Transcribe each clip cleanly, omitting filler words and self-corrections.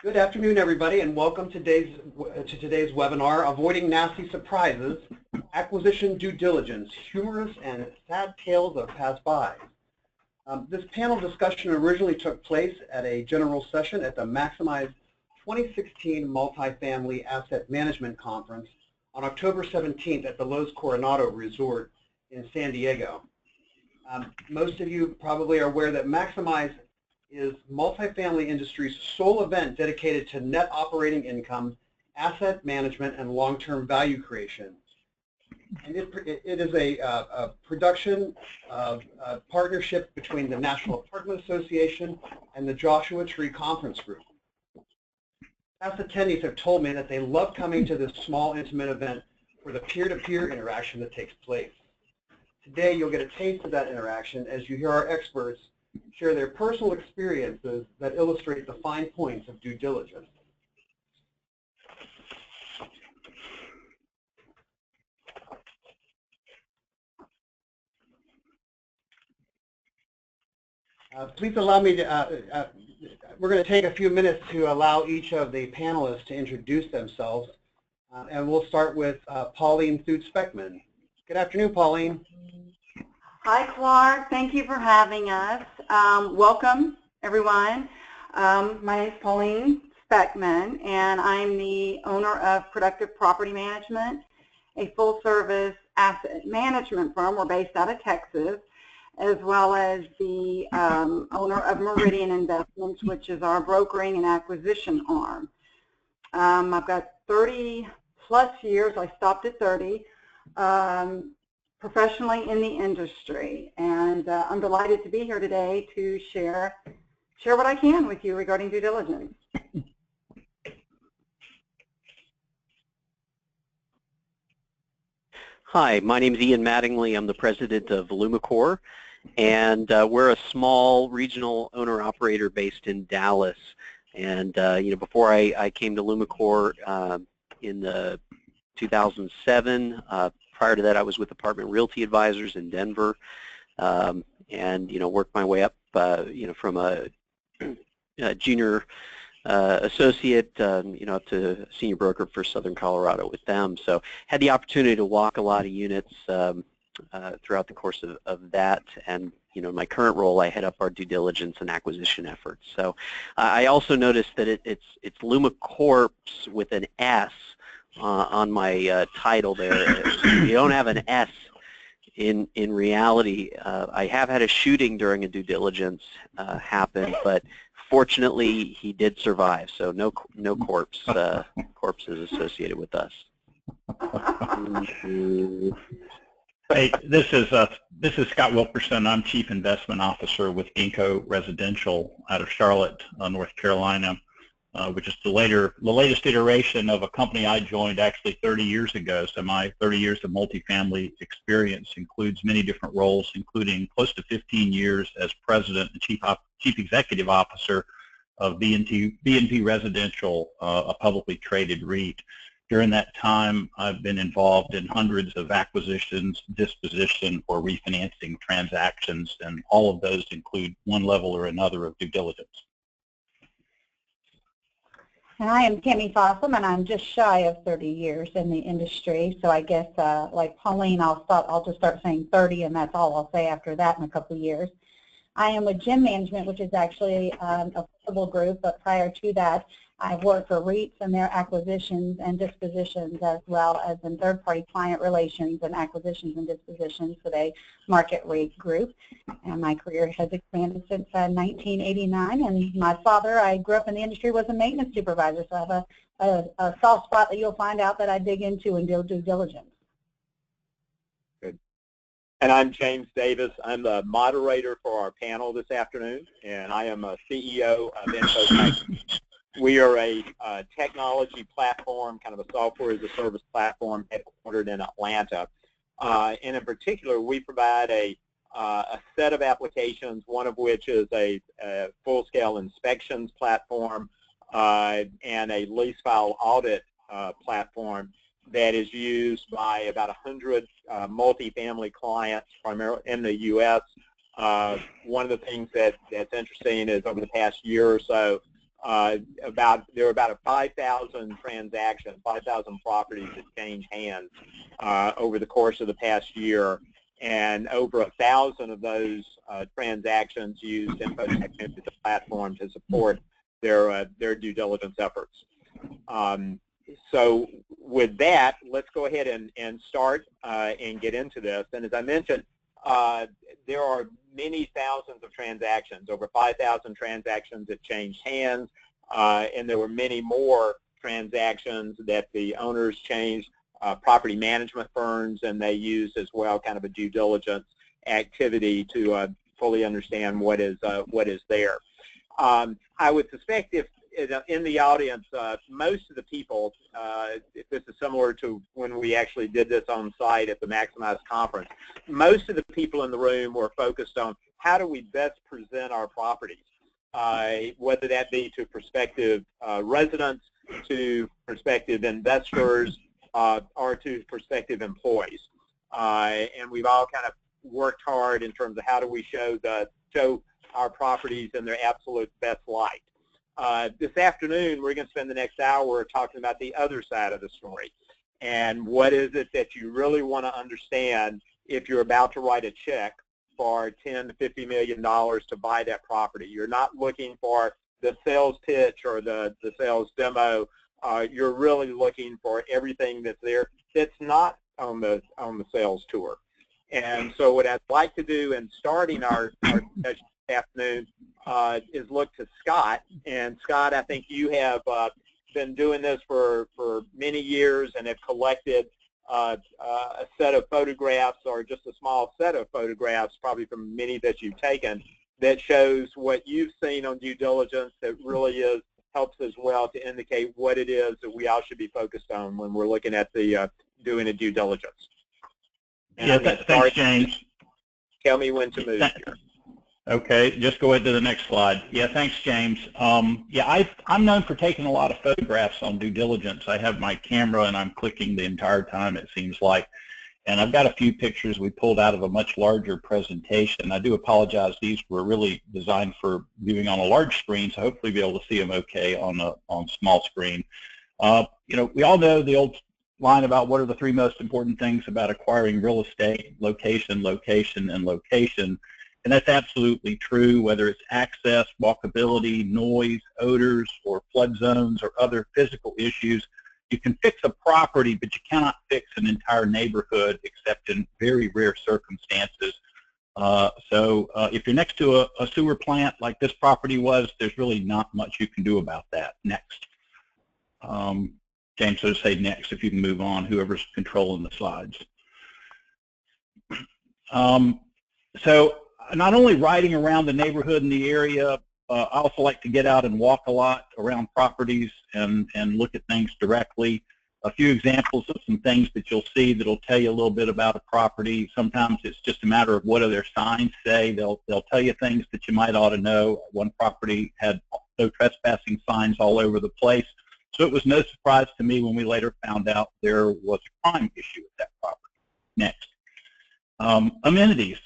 Good afternoon, everybody, and welcome to today's webinar, Avoiding Nasty Surprises, Acquisition Due Diligence, Humorous and Sad Tales of Past Buys. This panel discussion originally took place at a general session at the Maximize 2016 Multifamily Asset Management Conference on October 17th at the Los Coronado Resort in San Diego. Most of you probably are aware that Maximize is multifamily industry's sole event dedicated to net operating income, asset management, and long-term value creation. And it is a production of a partnership between the National Apartment Association and the Joshua Tree Conference Group. Past attendees have told me that they love coming to this small, intimate event for the peer-to-peer interaction that takes place. Today, you'll get a taste of that interaction as you hear our experts share their personal experiences that illustrate the fine points of due diligence. Please allow me to, we're going to take a few minutes to allow each of the panelists to introduce themselves. And we'll start with Pauline Thude-Speckman. Good afternoon, Pauline. Hi, Clark. Thank you for having us. Welcome, everyone. My name is Pauline Speckman, and I'm the owner of Productive Property Management, a full-service asset management firm. We're based out of Texas, as well as the owner of Meridian Investments, which is our brokering and acquisition arm. I've got 30-plus years. I stopped at 30. Professionally in the industry, and I'm delighted to be here today to share what I can with you regarding due diligence. Hi, my name is Mattingly. I'm the president of LumaCorp, and we're a small regional owner-operator based in Dallas. And before I came to LumaCorp in 2007. Prior to that, I was with Apartment Realty Advisors in Denver, and worked my way up, from a junior associate, up to senior broker for Southern Colorado with them. So had the opportunity to walk a lot of units throughout the course of that, and my current role, I head up our due diligence and acquisition efforts. So I also noticed that it's LumaCorp with an S. On my title there. You don't have an S in reality. I have had a shooting during a due diligence happen, but fortunately he did survive, so no corpses associated with us. Hey, this is Scott Wilkerson. I'm Chief Investment Officer with Ginkgo Residential out of Charlotte, North Carolina. Which is the latest iteration of a company I joined actually 30 years ago. So my 30 years of multifamily experience includes many different roles, including close to 15 years as president and chief executive officer of B&P Residential, a publicly traded REIT. During that time, I've been involved in hundreds of acquisitions, disposition, or refinancing transactions, and all of those include one level or another of due diligence. And I am Tami Fossum, and I'm just shy of 30 years in the industry. So I guess, like Pauline, I'll just start saying 30, and that's all I'll say after that in a couple of years. I am with Gym Management, which is actually a football group, but prior to that, I've worked for REITs and their acquisitions and dispositions, as well as in third-party client relations and acquisitions and dispositions with a market REIT group. And my career has expanded since 1989. And my father, I grew up in the industry, was a maintenance supervisor, so I have a soft spot that you'll find out that I dig into and do due diligence. Good. And I'm James Davis. I'm the moderator for our panel this afternoon, and I am a CEO of InfoTycoon. We are a technology platform, kind of a software-as-a-service platform headquartered in Atlanta. And in particular, we provide a set of applications, one of which is a full-scale inspections platform and a lease file audit platform that is used by about 100 multifamily clients, primarily in the U.S. One of the things that's interesting is over the past year or so, there were about 5,000 transactions, 5,000 properties that changed hands over the course of the past year, and over 1,000 of those transactions used InfoTycoon as a platform to support their due diligence efforts. So with that, let's go ahead and start and get into this. And as I mentioned, there are many thousands of transactions, over 5,000 transactions that changed hands, and there were many more transactions that the owners changed property management firms, and they used as well kind of a due diligence activity to fully understand what is there. I would suspect if in the audience, most of the people, if this is similar to when we actually did this on site at the Maximize conference, most of the people in the room were focused on how do we best present our properties, whether that be to prospective residents, to prospective investors, or to prospective employees. And we've all kind of worked hard in terms of how do we show our properties in their absolute best light. This afternoon, we're going to spend the next hour talking about the other side of the story. And what is it that you really want to understand if you're about to write a check for $10 to $50 million to buy that property? You're not looking for the sales pitch or the sales demo. You're really looking for everything that's there that's not on the sales tour. And so what I'd like to do in starting our session this afternoon is look to Scott. And Scott, I think you have been doing this for many years and have collected a set of photographs, or just a small set of photographs, probably from many that you've taken, that shows what you've seen on due diligence that really helps as well to indicate what it is that we all should be focused on when we're looking at the doing a due diligence. And yeah, thanks, James. Tell me when to move here. Okay, just go ahead to the next slide. Yeah, thanks, James. Yeah, I'm known for taking a lot of photographs on due diligence. I have my camera and I'm clicking the entire time, it seems like. And I've got a few pictures we pulled out of a much larger presentation. I do apologize, these were really designed for viewing on a large screen, so hopefully be able to see them okay on small screen. You know, we all know the old line about what are the three most important things about acquiring real estate: location, location, and location. And that's absolutely true, whether it's access, walkability, noise, odors, or flood zones, or other physical issues. You can fix a property, but you cannot fix an entire neighborhood except in very rare circumstances. So if you're next to a sewer plant like this property was, there's really not much you can do about that. Next. James, so say next if you can move on, whoever's controlling the slides. So not only riding around the neighborhood and the area, I also like to get out and walk a lot around properties and look at things directly. A few examples of some things that you'll see that'll tell you a little bit about a property. Sometimes it's just a matter of what do their signs say. They'll tell you things that you might ought to know. One property had no trespassing signs all over the place. So it was no surprise to me when we later found out there was a crime issue with that property. Next. Amenities.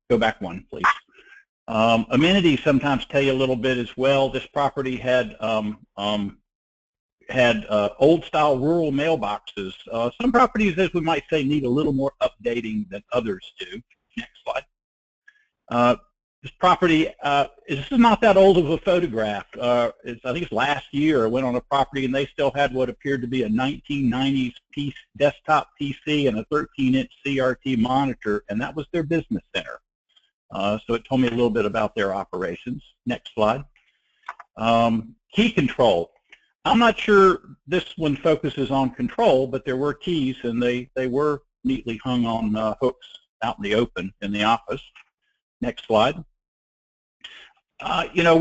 Go back one, please. Amenities sometimes tell you a little bit as well. This property had old-style rural mailboxes. Some properties, as we might say, need a little more updating than others do. Next slide. This property, this is not that old of a photograph. I think it's last year I went on a property and they still had what appeared to be a 1990s desktop PC and a 13-inch CRT monitor, and that was their business center. So it told me a little bit about their operations. Next slide. Key control. I'm not sure this one focuses on control, but there were keys and they were neatly hung on hooks out in the open in the office. Next slide. You know,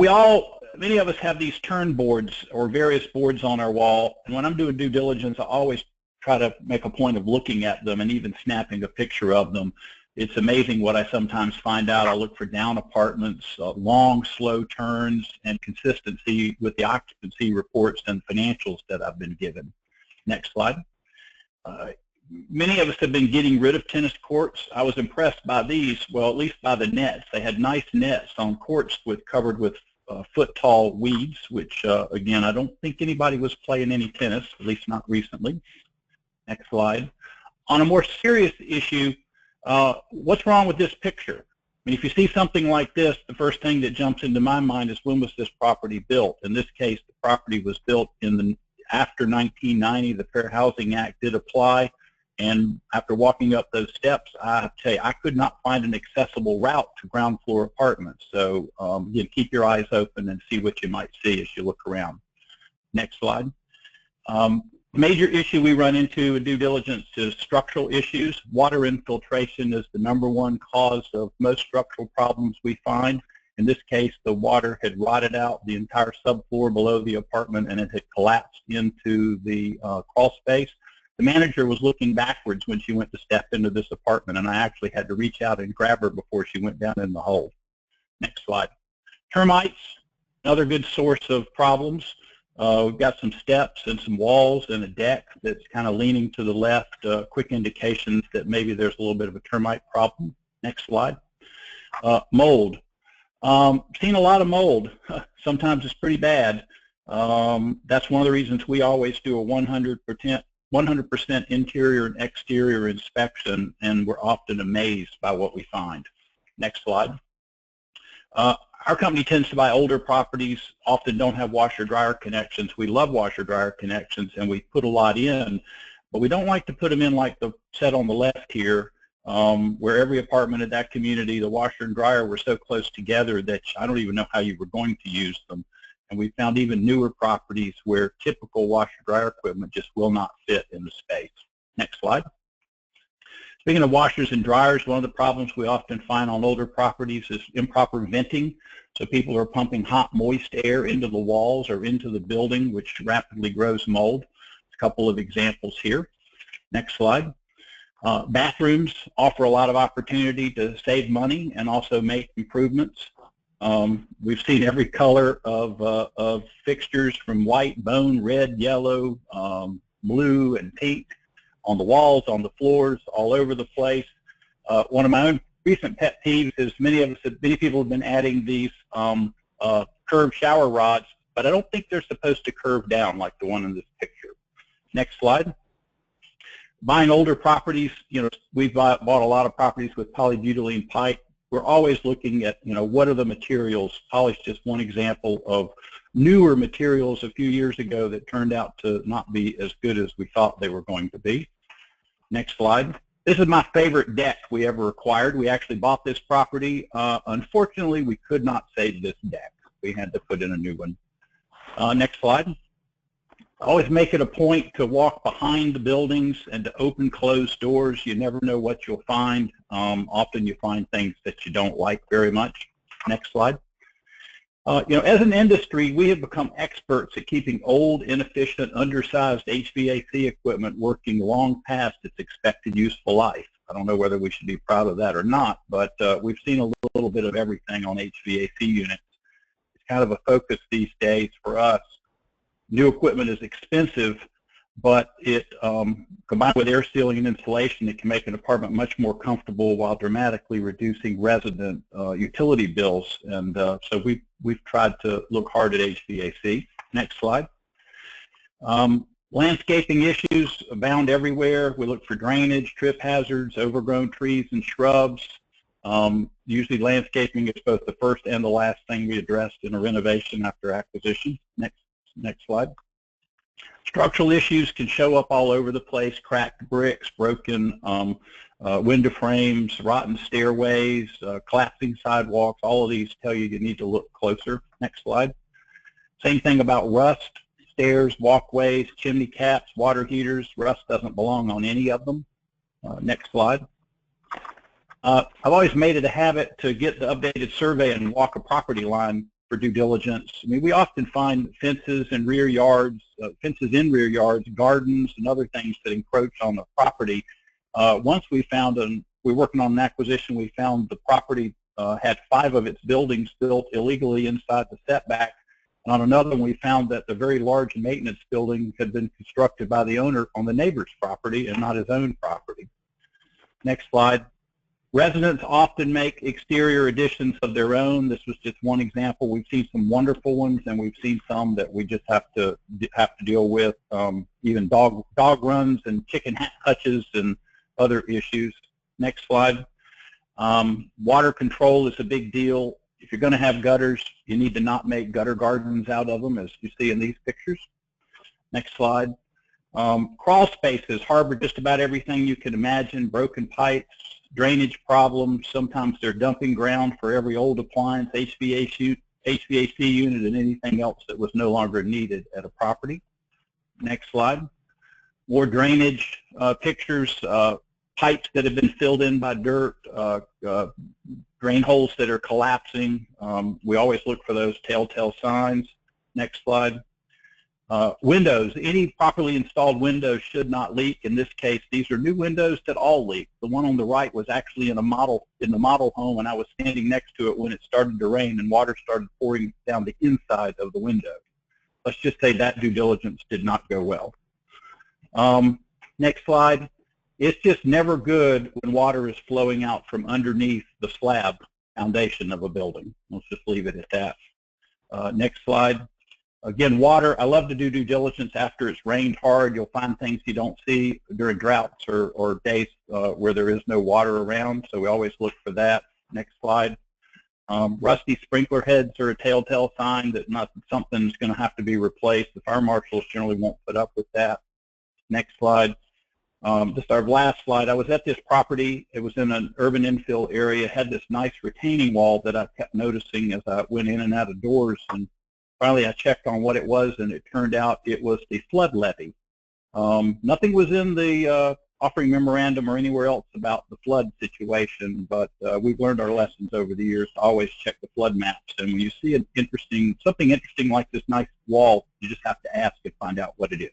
many of us have these turn boards or various boards on our wall, and when I'm doing due diligence, I always try to make a point of looking at them and even snapping a picture of them. It's amazing what I sometimes find out. I look for down apartments, long, slow turns, and consistency with the occupancy reports and financials that I've been given. Next slide. Many of us have been getting rid of tennis courts. I was impressed by these, well, at least by the nets. They had nice nets on courts covered with foot-tall weeds, which, again, I don't think anybody was playing any tennis, at least not recently. Next slide. On a more serious issue, what's wrong with this picture? I mean, if you see something like this, the first thing that jumps into my mind is, when was this property built? In this case, the property was built after 1990. The Fair Housing Act did apply, and after walking up those steps, I have to tell you, I could not find an accessible route to ground floor apartments. So again, keep your eyes open and see what you might see as you look around. Next slide. Major issue we run into in due diligence is structural issues. Water infiltration is the #1 cause of most structural problems we find. In this case, the water had rotted out the entire subfloor below the apartment, and it had collapsed into the crawl space. The manager was looking backwards when she went to step into this apartment, and I actually had to reach out and grab her before she went down in the hole. Next slide. Termites, another good source of problems. We've got some steps and some walls and a deck that's kind of leaning to the left, quick indications that maybe there's a little bit of a termite problem. Next slide. Mold. Seen a lot of mold. Sometimes it's pretty bad. That's one of the reasons we always do a 100% interior and exterior inspection, and we're often amazed by what we find. Next slide. Our company tends to buy older properties, often don't have washer-dryer connections. We love washer-dryer connections, and we put a lot in, but we don't like to put them in like the set on the left here, where every apartment in that community, the washer and dryer were so close together that I don't even know how you were going to use them. And we found even newer properties where typical washer-dryer equipment just will not fit in the space. Next slide. Speaking of washers and dryers, one of the problems we often find on older properties is improper venting. So people are pumping hot, moist air into the walls or into the building, which rapidly grows mold. A couple of examples here. Next slide. Bathrooms offer a lot of opportunity to save money and also make improvements. We've seen every color of fixtures, from white, bone, red, yellow, blue, and pink, on the walls, on the floors, all over the place. One of my own recent pet peeves is many people have been adding these curved shower rods, but I don't think they're supposed to curve down like the one in this picture. Next slide. Buying older properties, we've bought a lot of properties with polybutylene pipe. We're always looking at, what are the materials. Poly's just one example of newer materials a few years ago that turned out to not be as good as we thought they were going to be. Next slide. This is my favorite deck we ever acquired. We actually bought this property. Unfortunately, we could not save this deck. We had to put in a new one. Next slide. Always make it a point to walk behind the buildings and to open closed doors. You never know what you'll find. Often you find things that you don't like very much. Next slide. As an industry, we have become experts at keeping old, inefficient, undersized HVAC equipment working long past its expected useful life. I don't know whether we should be proud of that or not, but we've seen a little bit of everything on HVAC units. It's kind of a focus these days for us. New equipment is expensive, but it combined with air sealing and insulation, it can make an apartment much more comfortable while dramatically reducing resident utility bills. And so we've tried to look hard at HVAC. Next slide. Landscaping issues abound everywhere. We look for drainage, trip hazards, overgrown trees and shrubs. Usually landscaping is both the first and the last thing we addressed in a renovation after acquisition. Next slide. Structural issues can show up all over the place: cracked bricks, broken window frames, rotten stairways, collapsing sidewalks. All of these tell you need to look closer. Next slide. Same thing about rust, stairs, walkways, chimney caps, water heaters. Rust doesn't belong on any of them. Next slide. I've always made it a habit to get the updated survey and walk a property line for due diligence. I mean, we often find fences in rear yards, gardens, and other things that encroach on the property. Once we found, we're working on an acquisition, we found the property had 5 of its buildings built illegally inside the setback. And on another one, we found that the very large maintenance building had been constructed by the owner on the neighbor's property and not his own property. Next slide. Residents often make exterior additions of their own. This was just one example. We've seen some wonderful ones, and we've seen some that we just have to deal with. Even dog runs and chicken hutches and other issues. Next slide. Water control is a big deal. If you're going to have gutters, you need to not make gutter gardens out of them, as you see in these pictures. Next slide. Crawl spaces harbor just about everything you can imagine. Broken pipes, drainage problems. Sometimes they're dumping ground for every old appliance, HVAC unit, and anything else that was no longer needed at a property. Next slide. More drainage pictures. Pipes that have been filled in by dirt, drain holes that are collapsing. We always look for those telltale signs. Next slide. Windows. Any properly installed windows should not leak. In this case, these are new windows that all leak. The one on the right was actually in the model home, and I was standing next to it when it started to rain and water started pouring down the inside of the window. Let's just say that due diligence did not go well. Next slide. It's just never good when water is flowing out from underneath the slab foundation of a building. Let's just leave it at that. Next slide. Again, water, I love to do due diligence after it's rained hard. You'll find things you don't see during droughts or days where there is no water around, so we always look for that. Next slide. Rusty sprinkler heads are a telltale sign that something's going to have to be replaced. The fire marshals generally won't put up with that. Next slide. Just our last slide. I was at this property. It was in an urban infill area. It had this nice retaining wall that I kept noticing as I went in and out of doors. And finally, I checked on what it was, and it turned out it was the flood levee. Nothing was in the offering memorandum or anywhere else about the flood situation, but we've learned our lessons over the years to always check the flood maps. And when you see something interesting like this nice wall, you just have to ask and find out what it is.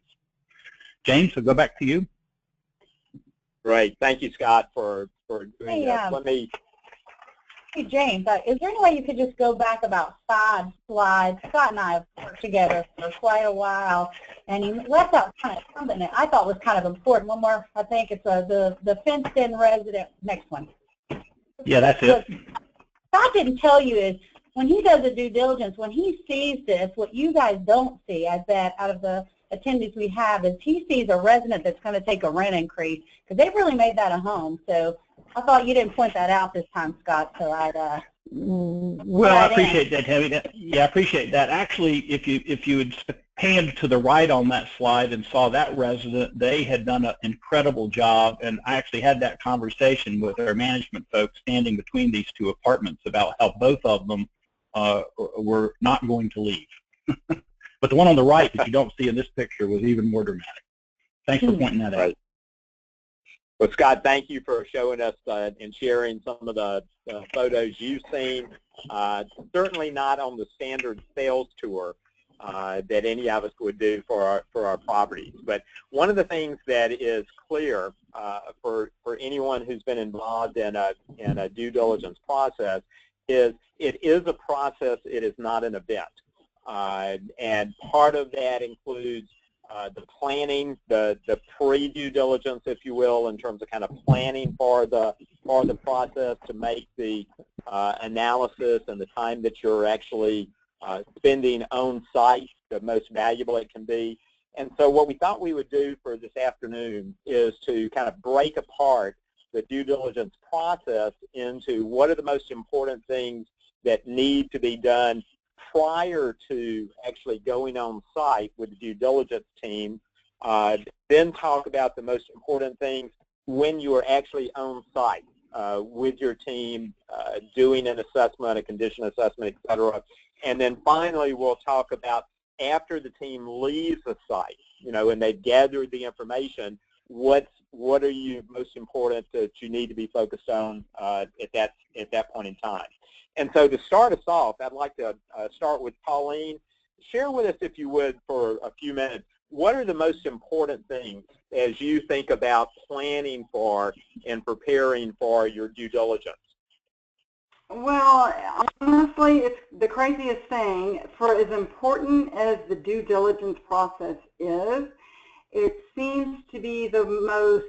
James, I'll go back to you. Great. Thank you, Scott, for doing this. Hey, James, is there any way you could just go back about 5 slides? Scott and I have worked together for quite a while, and he left out kind of something that I thought was kind of important. One more, I think it's the fenced-in resident. Next one. Yeah, that's it. What Scott didn't tell you is when he does a due diligence, when he sees this, what you guys don't see, I bet, out of the attendees we have, is he sees a resident that's going to take a rent increase because they've really made that a home. So I thought you didn't point that out this time, Scott. So I'd well, I appreciate that, Tami. Yeah, I appreciate that. Actually, if you had panned to the right on that slide and saw that resident, they had done an incredible job, and I actually had that conversation with our management folks standing between these two apartments about how both of them were not going to leave. But the one on the right that you don't see in this picture was even more dramatic. Thanks for pointing that out. Well, Scott, thank you for showing us and sharing some of the photos you've seen. Certainly not on the standard sales tour that any of us would do for our properties. But one of the things that is clear for anyone who's been involved in a due diligence process is it is a process. It is not an event. And part of that includes the planning, the pre-due diligence, if you will, in terms of kind of planning for the process to make the analysis and the time that you're actually spending on site the most valuable it can be. And so what we thought we would do for this afternoon is to kind of break apart the due diligence process into what are the most important things that need to be done prior to actually going on site with the due diligence team, then talk about the most important things when you are actually on site with your team, doing an assessment, a condition assessment, et cetera. And then finally, we'll talk about after the team leaves the site, and they've gathered the information, what are you most important that you need to be focused on at that point in time. And so to start us off, I'd like to start with Pauline. Share with us, if you would, for a few minutes, what are the most important things as you think about planning for and preparing for your due diligence? Well, honestly, it's the craziest thing. For as important as the due diligence process is, it seems to be the most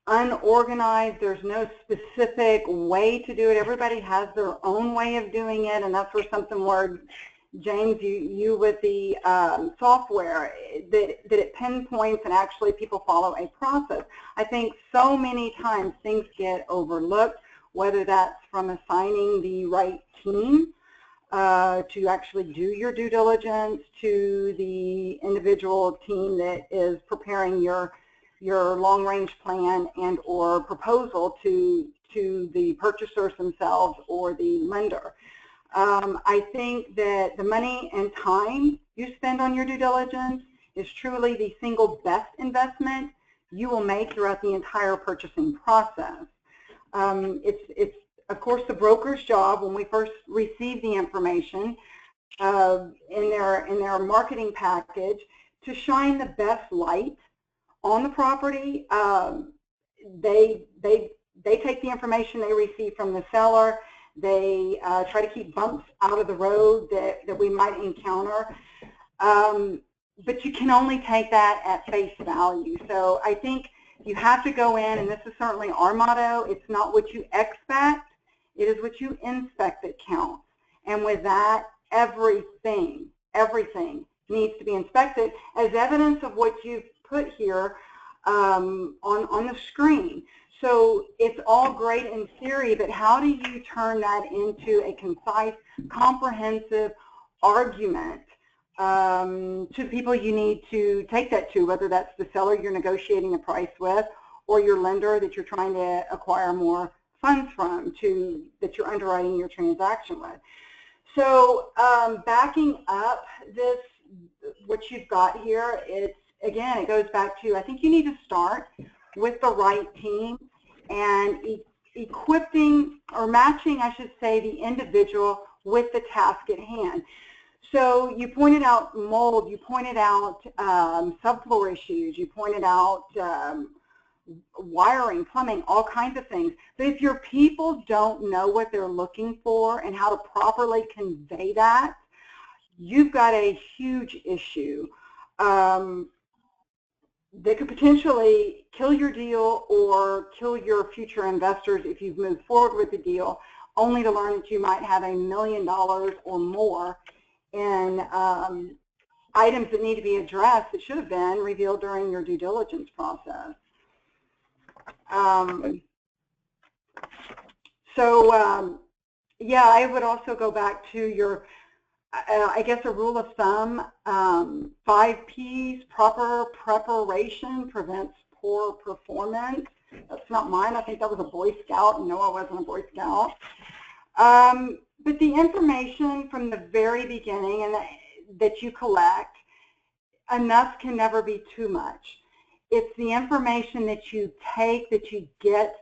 unorganized. There's no specific way to do it. Everybody has their own way of doing it, and that's where something where, James, you with the software, that it pinpoints and actually people follow a process. I think so many times things get overlooked, whether that's from assigning the right team to actually do your due diligence, to the individual team that is preparing your long-range plan and or proposal to the purchasers themselves or the lender. I think that the money and time you spend on your due diligence is truly the single best investment you will make throughout the entire purchasing process. It's of course the broker's job when we first receive the information in their marketing package to shine the best light on the property. They take the information they receive from the seller. They try to keep bumps out of the road that we might encounter. But you can only take that at face value. So I think you have to go in, and this is certainly our motto, it's not what you expect, it is what you inspect that counts. And with that, everything needs to be inspected as evidence of what you've put here on the screen. So it's all great in theory, but how do you turn that into a concise, comprehensive argument to the people you need to take that to, whether that's the seller you're negotiating a price with or your lender that you're trying to acquire more funds from, that you're underwriting your transaction with. So backing up this, what you've got here, again, it goes back to, I think you need to start with the right team and equipping or matching, I should say, the individual with the task at hand. So you pointed out mold, you pointed out subfloor issues, you pointed out wiring, plumbing, all kinds of things. But if your people don't know what they're looking for and how to properly convey that, you've got a huge issue that could potentially kill your deal or kill your future investors if you've moved forward with the deal, only to learn that you might have $1 million or more in items that need to be addressed that should have been revealed during your due diligence process. Yeah, I would also go back to your, I guess, a rule of thumb, 5 Ps, proper preparation prevents poor performance. That's not mine. I think that was a Boy Scout. No, I wasn't a Boy Scout. But the information from the very beginning and that you collect, enough can never be too much. It's the information that you take, that you get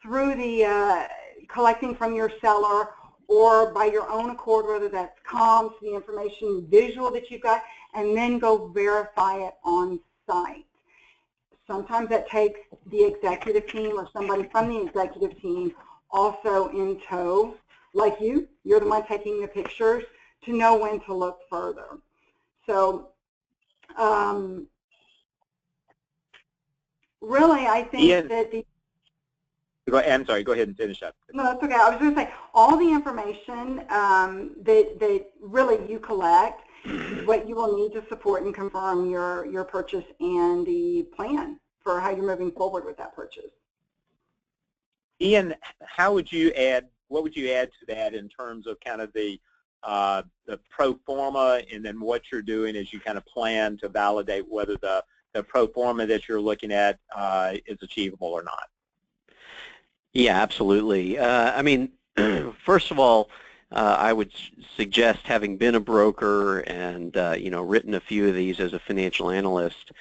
through the collecting from your seller or by your own accord, whether that's comps, the information visual that you've got, and then go verify it on site. Sometimes that takes the executive team or somebody from the executive team also in tow, like you're the one taking the pictures, to know when to look further. So really, I think that the... I'm sorry, go ahead and finish up. No, that's okay. I was going to say, all the information that really you collect is what you will need to support and confirm your purchase and the plan for how you're moving forward with that purchase. Ian, how would you add, what would you add to that in terms of kind of the pro forma and then what you're doing as you kind of plan to validate whether the pro forma that you're looking at is achievable or not? Yeah, absolutely. I mean, first of all, I would suggest, having been a broker and written a few of these as a financial analyst,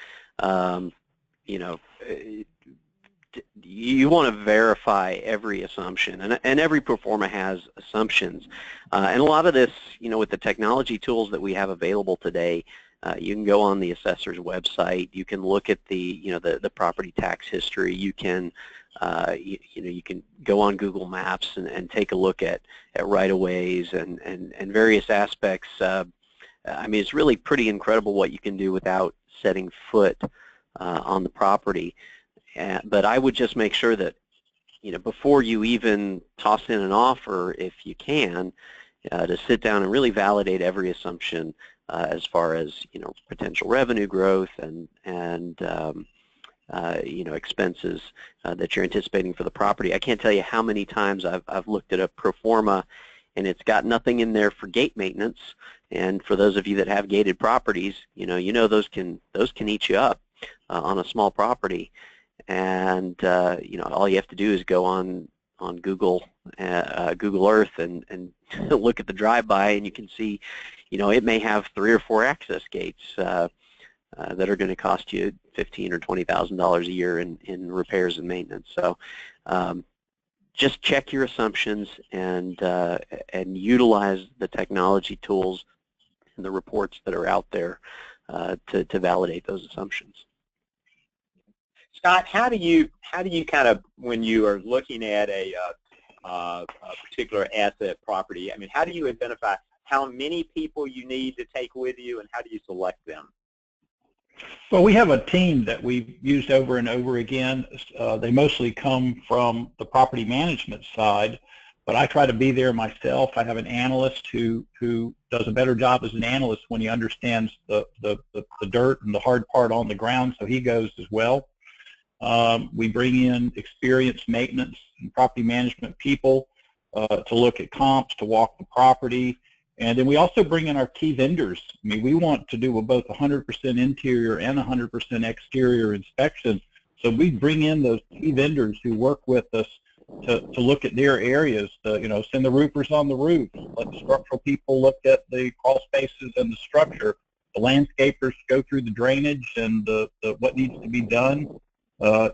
you want to verify every assumption, and every pro forma has assumptions. And a lot of this, with the technology tools that we have available today, you can go on the assessor's website. You can look at the property tax history. You can you can go on Google Maps and take a look at right-of-ways and various aspects. I mean, it's really pretty incredible what you can do without setting foot on the property. But I would just make sure that, before you even toss in an offer, if you can, to sit down and really validate every assumption as far as, potential revenue growth and expenses that you're anticipating for the property. I can't tell you how many times I've looked at a pro forma and it's got nothing in there for gate maintenance. And for those of you that have gated properties, those can eat you up on a small property. And all you have to do is go on Google Earth and look at the drive-by, and you can see, it may have 3 or 4 access gates that are going to cost you $15,000 or $20,000 a year in repairs and maintenance. So just check your assumptions and utilize the technology tools and the reports that are out there to validate those assumptions. Scott, how do you kind of, when you are looking at a particular asset property, I mean, how do you identify how many people you need to take with you, and how do you select them? Well, we have a team that we've used over and over again. They mostly come from the property management side, but I try to be there myself. I have an analyst who does a better job as an analyst when he understands the dirt and the hard part on the ground, so he goes as well. We bring in experienced maintenance and property management people to look at comps, to walk the property. And then we also bring in our key vendors. I mean, we want to do both 100% interior and 100% exterior inspection. So we bring in those key vendors who work with us to look at their areas, to, send the roofers on the roof, let the structural people look at the crawl spaces and the structure, the landscapers go through the drainage and what needs to be done.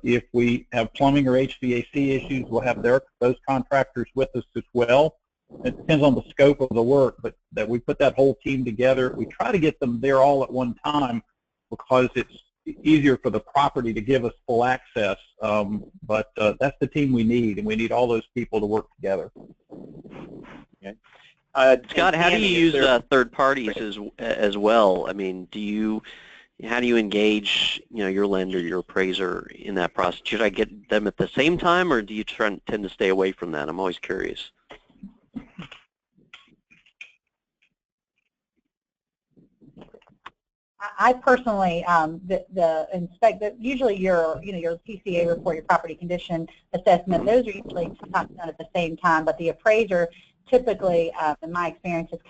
If we have plumbing or HVAC issues, we'll have those contractors with us as well. It depends on the scope of the work, but that we put that whole team together. We try to get them there all at one time because it's easier for the property to give us full access. But that's the team we need, and we need all those people to work together. Okay. Scott, how do you use third parties as well? I mean, how do you engage, your lender, your appraiser in that process? Should I get them at the same time, or do you tend to stay away from that? I'm always curious. I personally, usually your PCA report, your property condition assessment, those are usually sometimes done at the same time, but the appraiser typically, in my experience, is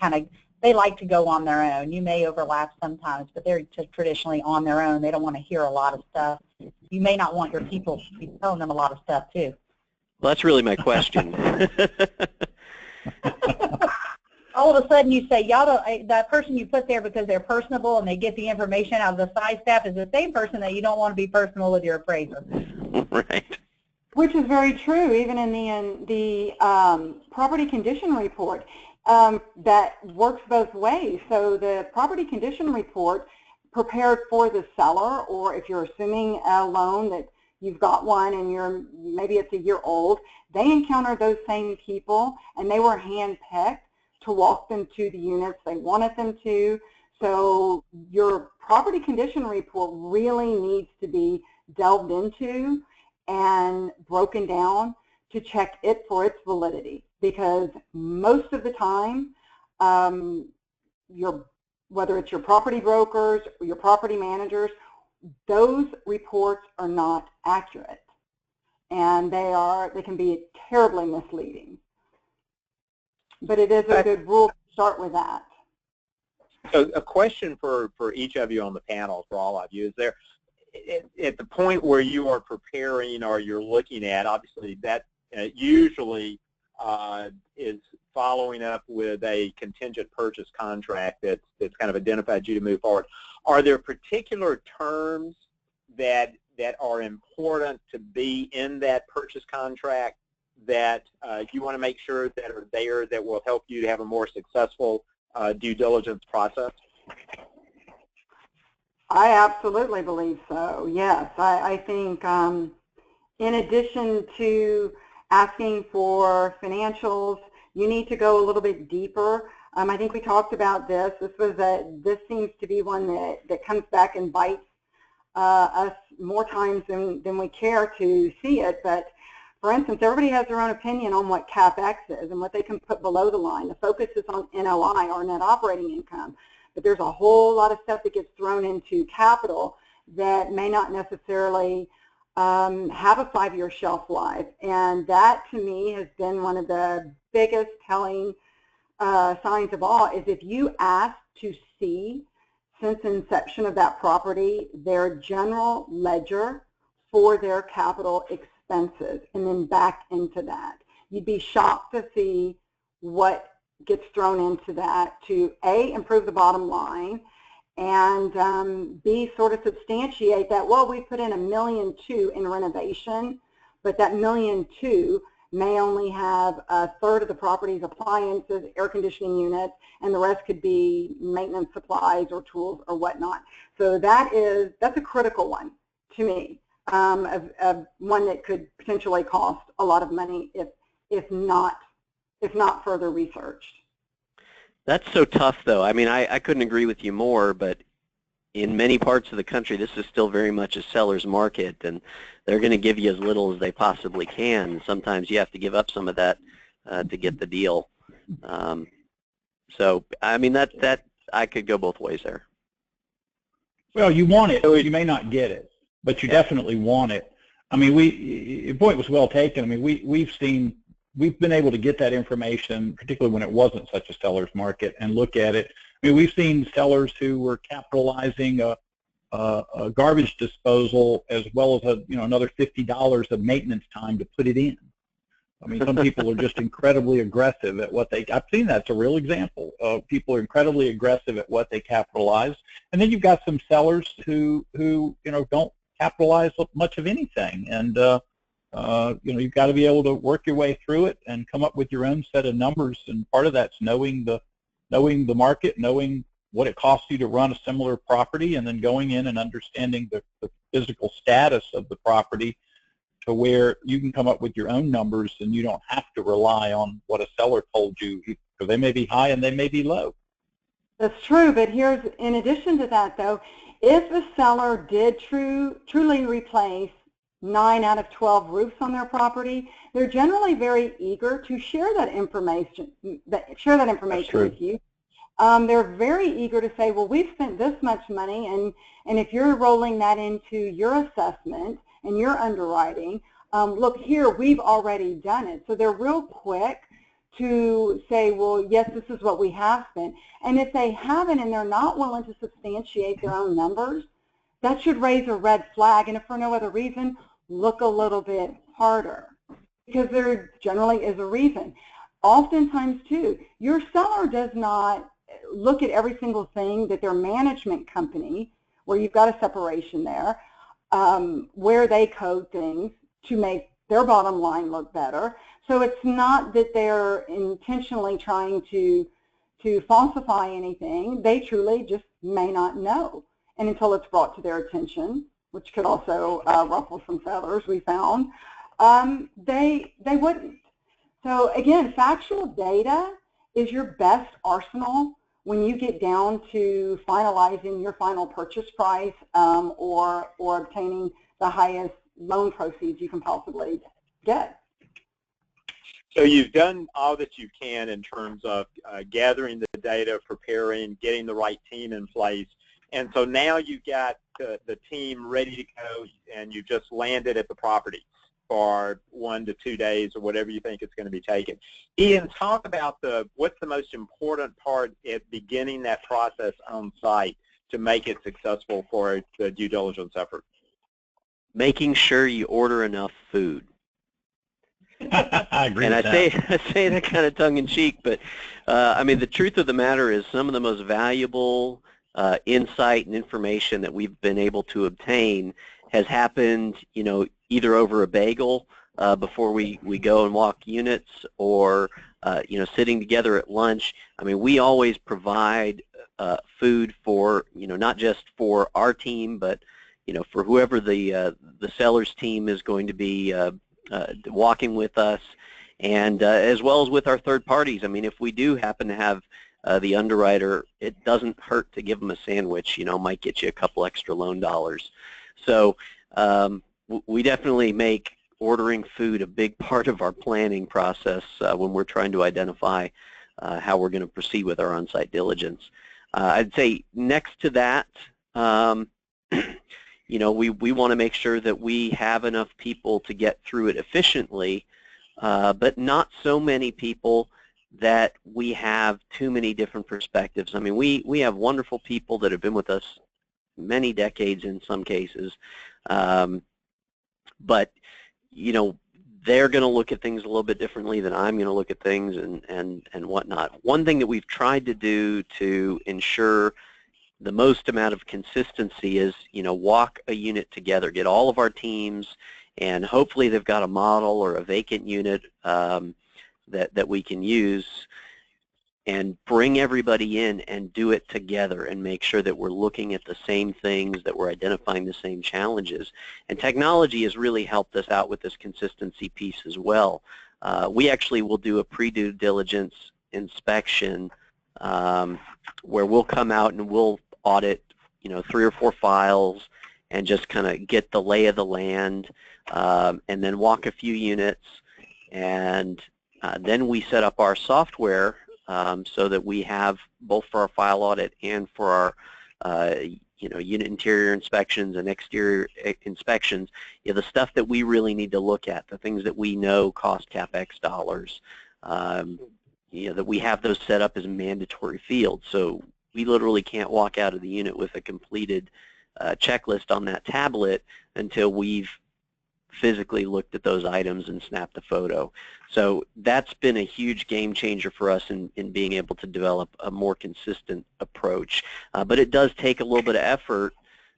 they like to go on their own. You may overlap sometimes, but they're just traditionally on their own. They don't want to hear a lot of stuff. You may not want your people to be telling them a lot of stuff, too. Well, that's really my question. All of a sudden you say, that person you put there because they're personable and they get the information out of the side staff is the same person that you don't want to be personal with your appraiser. Right. Which is very true, even in the property condition report. That works both ways. So the property condition report prepared for the seller, or if you're assuming a loan that you've got one and maybe it's a year old, they encounter those same people and they were hand-picked to walk them to the units they wanted them to. So your property condition report really needs to be delved into and broken down to check it for its validity, because most of the time, whether it's your property brokers or your property managers, those reports are not accurate, and they can be terribly misleading. But it is a good rule to start with that. So a question for each of you on the panel, for all of you, is there, at the point where you are preparing or you're looking at, obviously that usually is following up with a contingent purchase contract that's kind of identified you to move forward. Are there particular terms that are important to be in that purchase contract that you want to make sure that are there that will help you to have a more successful due diligence process? I absolutely believe so, yes. I think in addition to asking for financials, you need to go a little bit deeper. I think we talked about this. This seems to be one that comes back and bites us more times than we care to see it. But for instance, everybody has their own opinion on what CapEx is and what they can put below the line. The focus is on NOI, or net operating income. But there's a whole lot of stuff that gets thrown into capital that may not necessarily have a 5-year shelf life. And that, to me, has been one of the biggest telling signs of all, is if you ask to see, since inception of that property, their general ledger for their capital expenses, and then back into that, you'd be shocked to see what gets thrown into that to A, improve the bottom line, and B, sort of substantiate that, well, we put in $1.2 million in renovation, but that $1.2 million may only have a third of the property's appliances, air conditioning units, and the rest could be maintenance supplies or tools or whatnot. So that's a critical one to me, of one that could potentially cost a lot of money if not further researched. That's so tough, though. I mean, I couldn't agree with you more, but in many parts of the country, this is still very much a seller's market, and they're going to give you as little as they possibly can. Sometimes you have to give up some of that to get the deal. So, I mean, that I could go both ways there. Well, you want it. You may not get it, but you definitely want it. I mean, your point was well taken. I mean, we've been able to get that information, particularly when it wasn't such a seller's market, and look at it. I mean, we've seen sellers who were capitalizing a garbage disposal as well as another $50 of maintenance time to put it in. I mean, some people are just incredibly aggressive at what I've seen that's a real example. People are incredibly aggressive at what they capitalize, and then you've got some sellers who don't capitalize much of anything, and you've got to be able to work your way through it and come up with your own set of numbers, and part of that's knowing the market, knowing what it costs you to run a similar property, and then going in and understanding the physical status of the property to where you can come up with your own numbers and you don't have to rely on what a seller told you, because they may be high and they may be low. That's true, but here's, in addition to that, though, if the seller did truly replace 9 out of 12 roofs on their property, they're generally very eager to share that information. With you. They're very eager to say, well, we've spent this much money, and if you're rolling that into your assessment and your underwriting, look here, we've already done it. So they're real quick to say, well, yes, this is what we have spent. And if they haven't and they're not willing to substantiate their own numbers, that should raise a red flag, and if for no other reason, look a little bit harder, because there generally is a reason. Oftentimes, too, your seller does not look at every single thing that their management company, where you've got a separation there, where they code things to make their bottom line look better. So it's not that they're intentionally trying to falsify anything. They truly just may not know. And until it's brought to their attention, which could also ruffle some feathers, we found, they wouldn't. So again, factual data is your best arsenal when you get down to finalizing your final purchase price or obtaining the highest loan proceeds you can possibly get. So you've done all that you can in terms of gathering the data, preparing, getting the right team in place. And so now you've got the team ready to go, and you've just landed at the property for 1 to 2 days or whatever you think it's going to be taken. Ian, talk about what's the most important part at beginning that process on site to make it successful for the due diligence effort. Making sure you order enough food. I agree and with I say that kind of tongue-in-cheek, but I mean, the truth of the matter is some of the most valuable insight and information that we've been able to obtain has happened, either over a bagel before we go and walk units, or sitting together at lunch. I mean, we always provide food for not just for our team, but for whoever the seller's team is going to be walking with us, and as well as with our third parties. I mean, if we do happen to have the underwriter, it doesn't hurt to give them a sandwich. Might get you a couple extra loan dollars. So we definitely make ordering food a big part of our planning process when we're trying to identify how we're going to proceed with our on-site diligence. I'd say next to that, you know, we want to make sure that we have enough people to get through it efficiently, but not so many people that we have too many different perspectives. I mean, we have wonderful people that have been with us many decades in some cases, but you know, they're going to look at things a little bit differently than I'm going to look at things and whatnot. One thing that we've tried to do to ensure the most amount of consistency is, you know, walk a unit together, get all of our teams, and hopefully they've got a model or a vacant unit that we can use, and bring everybody in and do it together and make sure that we're looking at the same things, that we're identifying the same challenges. And technology has really helped us out with this consistency piece as well. We actually will do a pre-due diligence inspection where we'll come out and we'll audit, you know, 3 or 4 files and just kind of get the lay of the land, and then walk a few units, and then we set up our software so that we have both for our file audit and for our you know, unit interior inspections and exterior inspections, you know, the stuff that we really need to look at, the things that we know cost CapEx dollars, you know, that we have those set up as mandatory fields. So we literally can't walk out of the unit with a completed checklist on that tablet until we've physically looked at those items and snapped a photo. So that's been a huge game changer for us in being able to develop a more consistent approach. But it does take a little bit of effort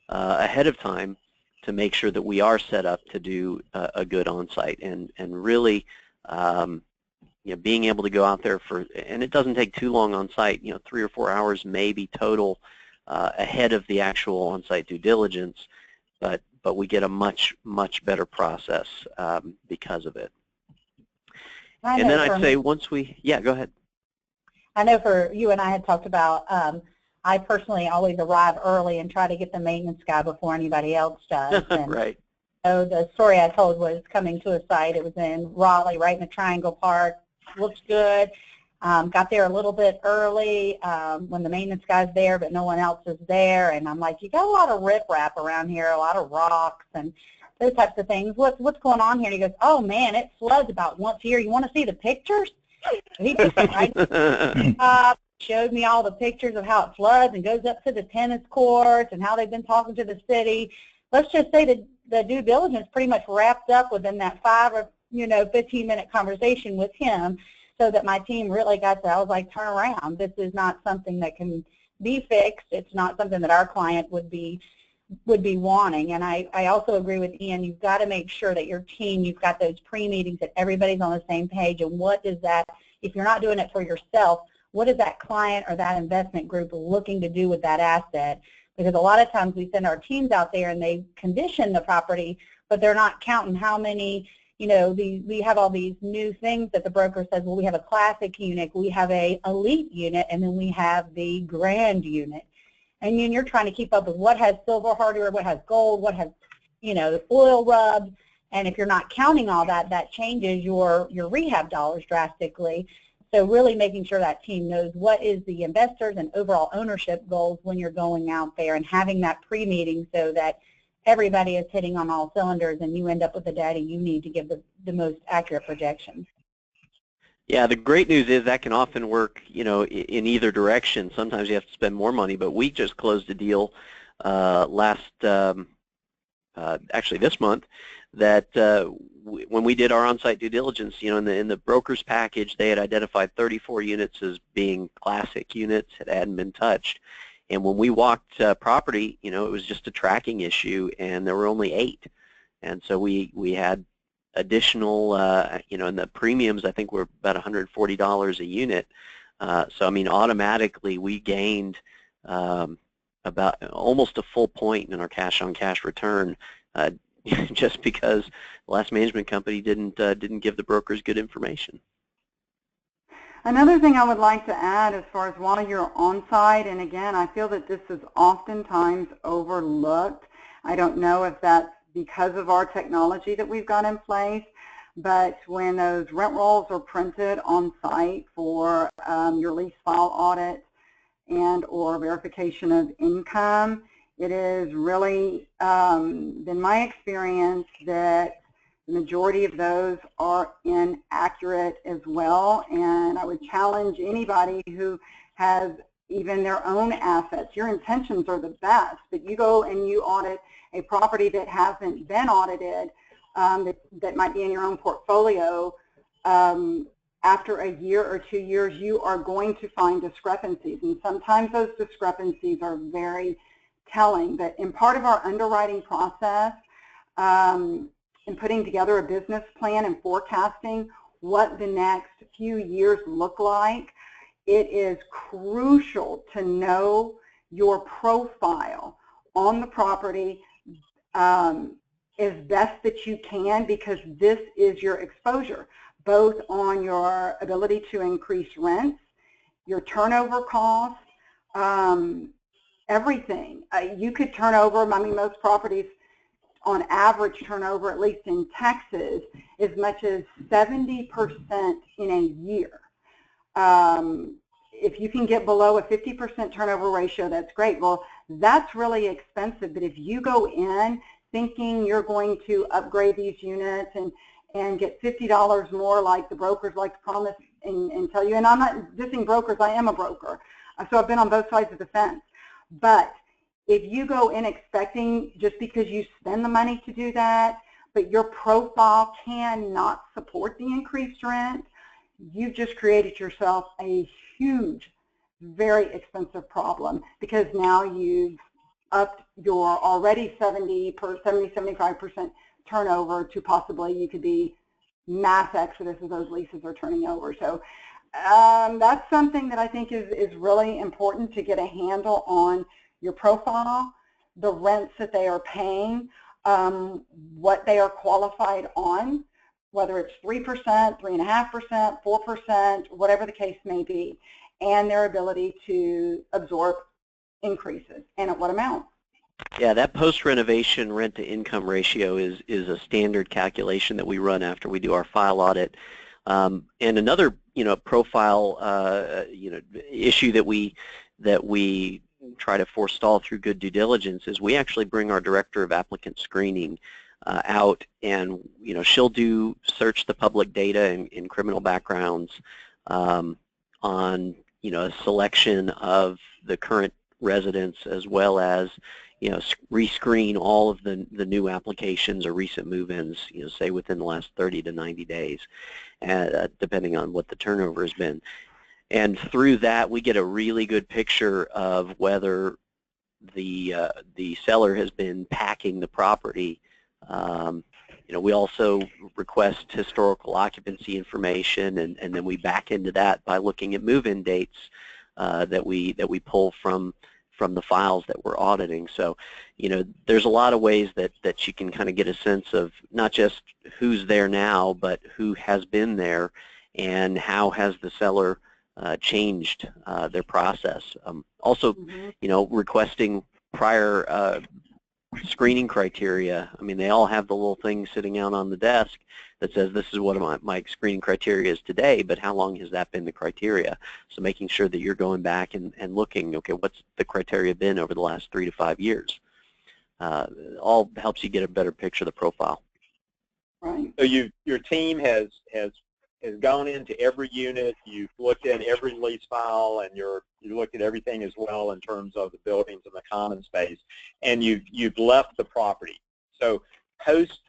ahead of time to make sure that we are set up to do a good on-site, and really you know, being able to go out there for, and it doesn't take too long on site, you know, 3 or 4 hours maybe total ahead of the actual on-site due diligence, but we get a much better process because of it. And then I'd say once we, yeah, go ahead. I know for you and I had talked about, I personally always arrive early and try to get the maintenance guy before anybody else does. And right. so the story I told was coming to a site. It was in Raleigh, right in the Triangle Park. Looked good. Got there a little bit early when the maintenance guy's there, but no one else is there. And I'm like, you got a lot of riprap around here, a lot of rocks and those types of things. What's going on here? And he goes, oh man, it floods about once a year. You want to see the pictures? He just showed me all the pictures of how it floods and goes up to the tennis courts and how they've been talking to the city. Let's just say that the due diligence pretty much wrapped up within that 5 or 15-minute conversation with him, so that my team really got to, I was like, turn around. This is not something that can be fixed. It's not something that our client would be wanting. And I also agree with Ian, you've got to make sure that your team, you've got those pre-meetings, that everybody's on the same page. And what is that, if you're not doing it for yourself, what is that client or that investment group looking to do with that asset? Because a lot of times we send our teams out there and they condition the property, but they're not counting how many, we have all these new things that the broker says, well, we have a classic unit, we have a elite unit, and then we have the grand unit. And then you're trying to keep up with what has silver hardware, what has gold, what has, oil rubs. And if you're not counting all that, that changes your rehab dollars drastically. So really making sure that team knows what is the investors and overall ownership goals when you're going out there, and having that pre-meeting so that everybody is hitting on all cylinders and you end up with the data you need to give the most accurate projections. Yeah, the great news is that can often work, in either direction. Sometimes you have to spend more money, but we just closed a deal actually this month, that when we did our on-site due diligence, in the broker's package, they had identified 34 units as being classic units that hadn't been touched. And when we walked property, it was just a tracking issue, and there were only 8. And so we had additional, and the premiums, I think, were about $140 a unit. So, I mean, automatically we gained about almost a full point in our cash-on-cash return just because the last management company didn't give the brokers good information. Another thing I would like to add as far as while you're on site, and again, I feel that this is oftentimes overlooked, I don't know if that's because of our technology that we've got in place, but when those rent rolls are printed on site for your lease file audit and or verification of income, it is really been my experience that the majority of those are inaccurate as well, and I would challenge anybody who has even their own assets. Your intentions are the best, but you go and you audit a property that hasn't been audited, that might be in your own portfolio, after a year or 2 years, you are going to find discrepancies, and sometimes those discrepancies are very telling. But in part of our underwriting process, in putting together a business plan and forecasting what the next few years look like, it is crucial to know your profile on the property as best that you can, because this is your exposure, both on your ability to increase rents, your turnover costs, everything. You could turn over, I mean, most properties on average turnover, at least in Texas, as much as 70% in a year. If you can get below a 50% turnover ratio, that's great. Well, that's really expensive, but if you go in thinking you're going to upgrade these units and get $50 more like the brokers like to promise and tell you, and I'm not dissing brokers, I am a broker, so I've been on both sides of the fence. But if you go in expecting, just because you spend the money to do that, but your profile cannot support the increased rent, you've just created yourself a huge, very expensive problem, because now you've upped your already 70-75% turnover to possibly you could be mass exodus as those leases are turning over. So that's something that I think is really important, to get a handle on your profile, the rents that they are paying, what they are qualified on, whether it's 3%, 3.5%, 4%, whatever the case may be, and their ability to absorb increases, and at what amount. Yeah, that post-renovation rent-to-income ratio is a standard calculation that we run after we do our file audit. And another, profile, issue that we try to forestall through good due diligence is we actually bring our director of applicant screening out, and she'll search the public data in criminal backgrounds on a selection of the current residents, as well as rescreen all of the new applications or recent move-ins, say within the last 30 to 90 days, depending on what the turnover has been. And through that, we get a really good picture of whether the seller has been packing the property. We also request historical occupancy information, and then we back into that by looking at move-in dates that we pull from the files that we're auditing. So, there's a lot of ways that you can kind of get a sense of not just who's there now, but who has been there, and how has the seller changed their process. Also, requesting prior screening criteria. I mean, they all have the little thing sitting out on the desk that says this is what my screening criteria is today, but how long has that been the criteria? So making sure that you're going back and looking, okay, what's the criteria been over the last 3 to 5 years? All helps you get a better picture of the profile. Right. So your team has gone into every unit, you've looked at every lease file, and you looked at everything as well in terms of the buildings and the common space, and you've left the property. So post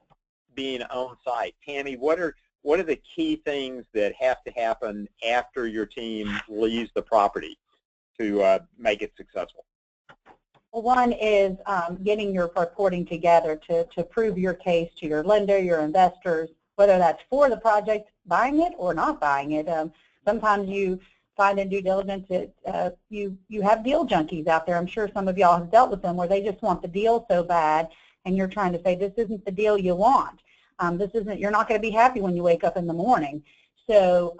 being on site, Tami, what are the key things that have to happen after your team leaves the property to make it successful? Well, one is getting your reporting together to prove your case to your lender, your investors, whether that's for the project, buying it or not buying it. Sometimes you find in due diligence that you have deal junkies out there. I'm sure some of y'all have dealt with them, where they just want the deal so bad, and you're trying to say this isn't the deal you want. You're not going to be happy when you wake up in the morning. So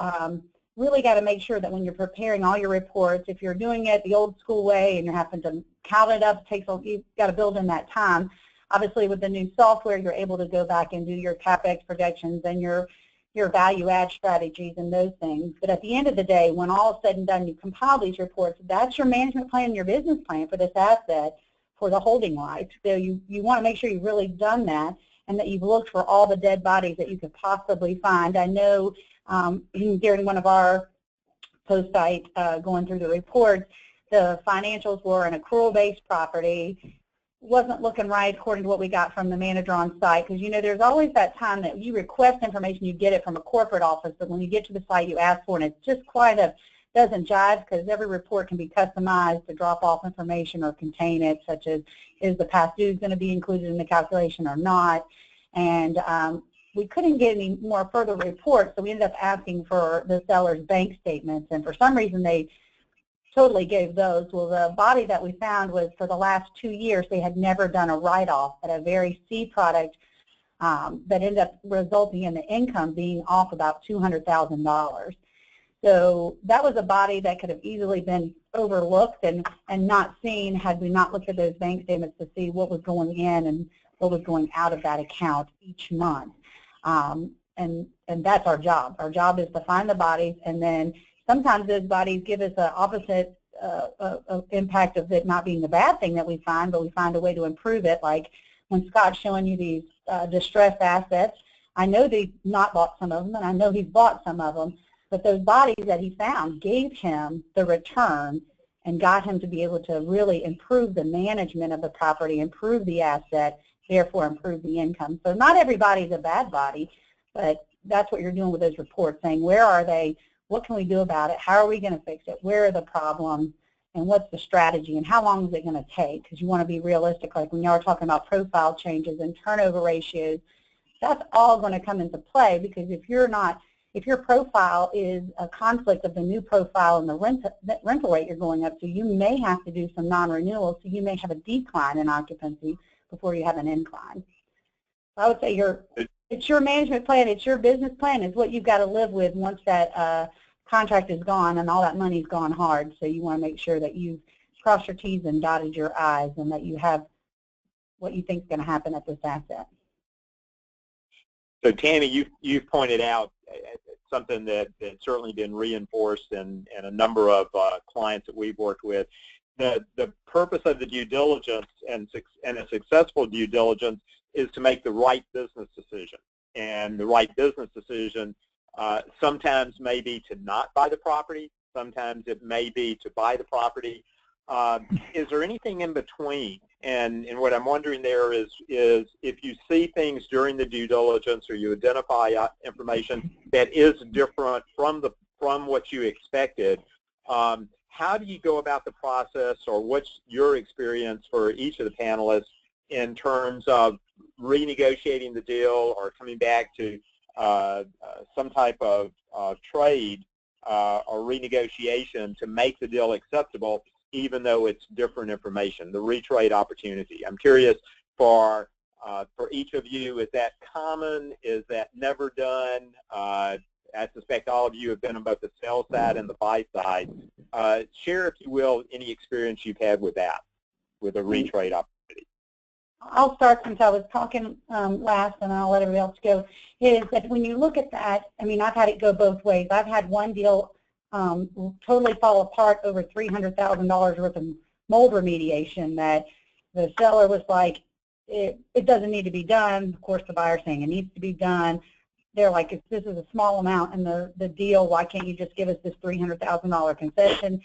really got to make sure that when you're preparing all your reports, if you're doing it the old school way and you're having to count it up, you've got to build in that time. obviously with the new software, you're able to go back and do your CapEx projections and your value add strategies and those things. But at the end of the day, when all is said and done, you compile these reports. That's your management plan and your business plan for this asset for the holding life. So you want to make sure you've really done that and that you've looked for all the dead bodies that you could possibly find. I know during one of our post-site going through the reports, the financials were an accrual-based property. Wasn't looking right according to what we got from the manager on site, because you know there's always that time that you request information, you get it from a corporate office, but when you get to the site you ask for it, and it's just quite a doesn't jive, because every report can be customized to drop off information or contain it, such as is the past dues going to be included in the calculation or not. And we couldn't get any more further reports, so we ended up asking for the seller's bank statements, and for some reason they totally gave those. Well, the body that we found was for the last 2 years they had never done a write-off at a very C product that ended up resulting in the income being off about $200,000. So that was a body that could have easily been overlooked and not seen had we not looked at those bank statements to see what was going in and what was going out of that account each month. And that's our job. Our job is to find the bodies, and then sometimes those bodies give us an opposite impact of it not being the bad thing that we find, but we find a way to improve it. Like when Scott's showing you these distressed assets, I know they've not bought some of them, and I know he's bought some of them, but those bodies that he found gave him the return and got him to be able to really improve the management of the property, improve the asset, therefore improve the income. So not everybody is a bad body, but that's what you're doing with those reports, saying where are they, what can we do about it, how are we going to fix it, where are the problems, and what's the strategy, and how long is it going to take, because you want to be realistic. Like when you are talking about profile changes and turnover ratios, that's all going to come into play, because if your profile is a conflict of the new profile and the rental rate you're going up to, you may have to do some non-renewals, so you may have a decline in occupancy before you have an incline. So I would say it's your management plan, it's your business plan, is what you've got to live with once that contract is gone and all that money's gone hard. So you want to make sure that you've crossed your T's and dotted your I's, and that you have what you think is going to happen at this asset. So Tami, you've pointed out something that's certainly been reinforced in a number of clients that we've worked with. The purpose of the due diligence and a successful due diligence is to make the right business decision. And the right business decision sometimes may be to not buy the property, sometimes it may be to buy the property. Is there anything in between? And what I'm wondering there is if you see things during the due diligence or you identify information that is different from what you expected, how do you go about the process, or what's your experience for each of the panelists in terms of renegotiating the deal or coming back to some type of trade or renegotiation to make the deal acceptable, even though it's different information, the retrade opportunity? I'm curious for each of you, is that common? Is that never done? I suspect all of you have been on both the sell side and the buy side. Share, if you will, any experience you've had with that, with a retrade opportunity. I'll start since I was talking last, and I'll let everybody else go, is that when you look at that, I mean, I've had it go both ways. I've had one deal totally fall apart over $300,000 worth of mold remediation that the seller was like, it doesn't need to be done. Of course, the buyer's saying it needs to be done. They're like, if this is a small amount in the deal, why can't you just give us this $300,000 concession,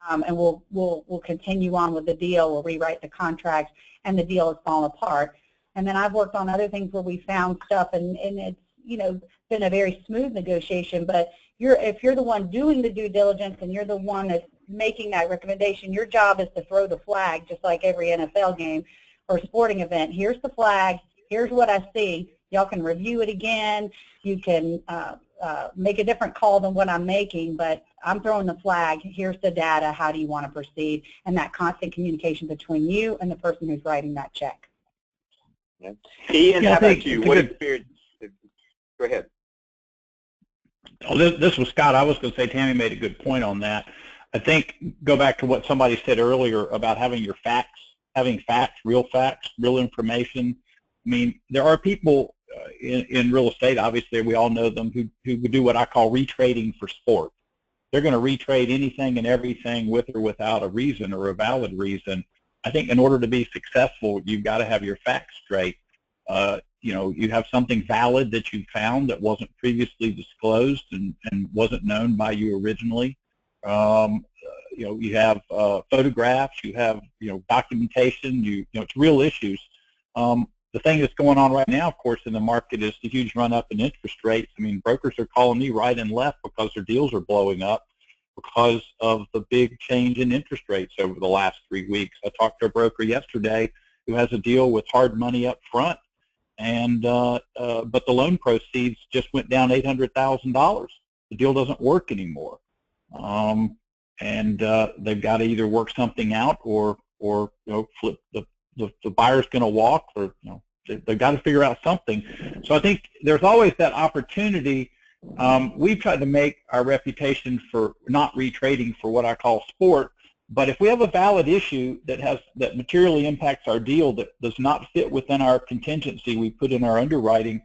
and we'll continue on with the deal, we'll rewrite the contract, and the deal has fallen apart. And then I've worked on other things where we found stuff, and it's, you know, been a very smooth negotiation, but if you're the one doing the due diligence and you're the one that's making that recommendation, your job is to throw the flag, just like every NFL game or sporting event. Here's the flag, here's what I see. Y'all can review it again. You can make a different call than what I'm making, but I'm throwing the flag. Here's the data. How do you want to proceed? And that constant communication between you and the person who's writing that check. Yeah. Ian, how about you? What experience? Go ahead. Oh, this was Scott. I was going to say Tami made a good point on that. I think, go back to what somebody said earlier about having your facts having facts, real information. I mean, there are people in real estate, obviously we all know them, who do what I call retrading for sport. They're going to retrade anything and everything with or without a reason or a valid reason. I think in order to be successful, you've got to have your facts straight. You have something valid that you found that wasn't previously disclosed and wasn't known by you originally. You have photographs, you have documentation, it's real issues. The thing that's going on right now, of course, in the market is the huge run-up in interest rates. I mean, brokers are calling me right and left because their deals are blowing up because of the big change in interest rates over the last 3 weeks. I talked to a broker yesterday who has a deal with hard money up front, and but the loan proceeds just went down $800,000. The deal doesn't work anymore, and they've got to either work something out or flip the buyer's going to walk, or they've got to figure out something. So I think there's always that opportunity. We've tried to make our reputation for not retrading for what I call sport, but if we have a valid issue that materially impacts our deal that does not fit within our contingency we put in our underwriting,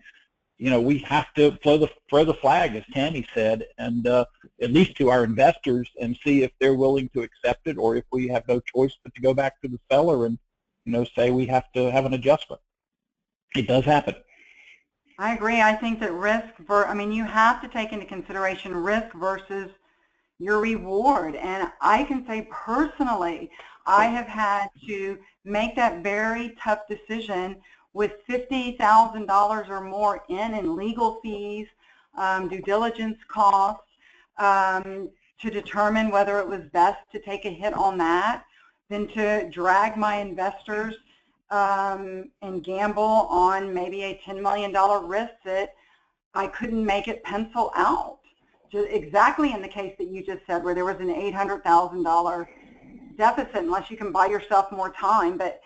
we have to throw the flag, as Tami said, and at least to our investors, and see if they're willing to accept it, or if we have no choice but to go back to the seller and say we have to have an adjustment. It does happen. I agree. I think that you have to take into consideration risk versus your reward. And I can say personally, I have had to make that very tough decision with $50,000 or more in legal fees, due diligence costs, to determine whether it was best to take a hit on that than to drag my investors and gamble on maybe a $10 million risk that I couldn't make it pencil out. Just exactly in the case that you just said, where there was an $800,000 deficit, unless you can buy yourself more time. But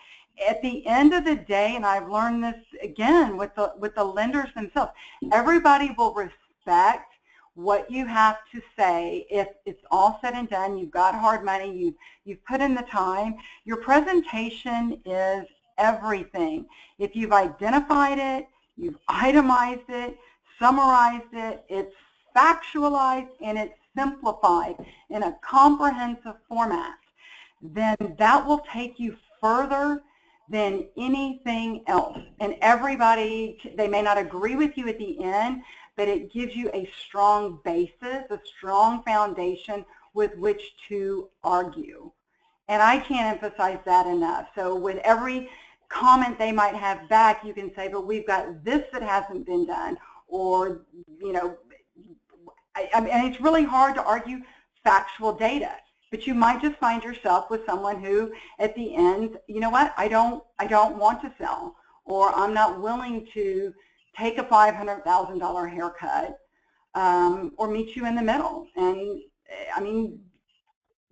at the end of the day, and I've learned this again with the lenders themselves, everybody will respect what you have to say. If it's all said and done, you've got hard money, you've put in the time. Your presentation is everything. If you've identified it, you've itemized it, summarized it, it's factualized, and it's simplified in a comprehensive format, then that will take you further than anything else. And everybody, they may not agree with you at the end, but it gives you a strong basis, a strong foundation with which to argue. And I can't emphasize that enough. So with every comment they might have back, you can say, but we've got this that hasn't been done, or, and it's really hard to argue factual data, but you might just find yourself with someone who at the end, I don't want to sell, or I'm not willing to take a $500,000 haircut, or meet you in the middle. And